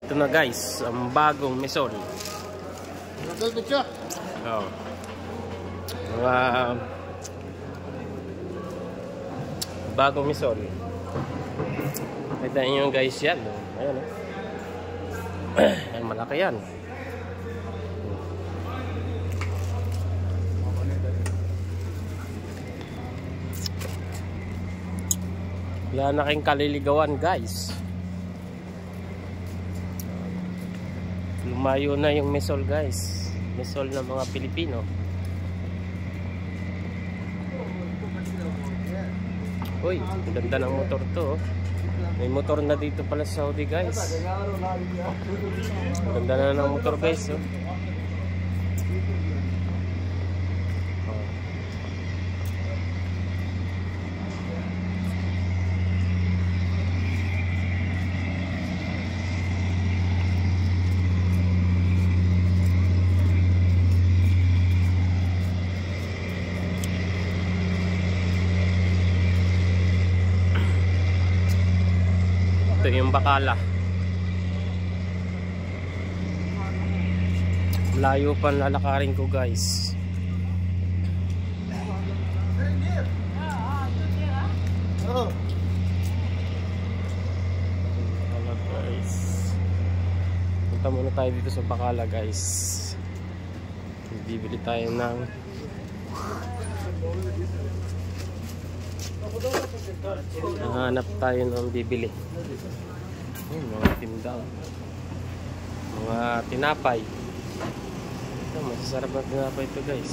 Ito na guys, ang bagong mesol. Oh. Mga bagong mesol. Kita nyo guys yan. Ayan o. Ayan, malaki yan. Wala na kayong kaliligawan guys. Lumayo na yung mesol guys. Mesol ng mga Pilipino. Uy, ganda ng motor to. May motor na dito pala sa Saudi guys. Ganda na ng motor guys. Ito yung Bacala. Layo pa lalakarin ko guys. Bacala guys. Punta muna tayo dito sa Bacala guys. Bibili tayo ng hanap tayo ng bibili. Mga tinda, mga tinapay. Ito, masasarap na tinapay ito guys.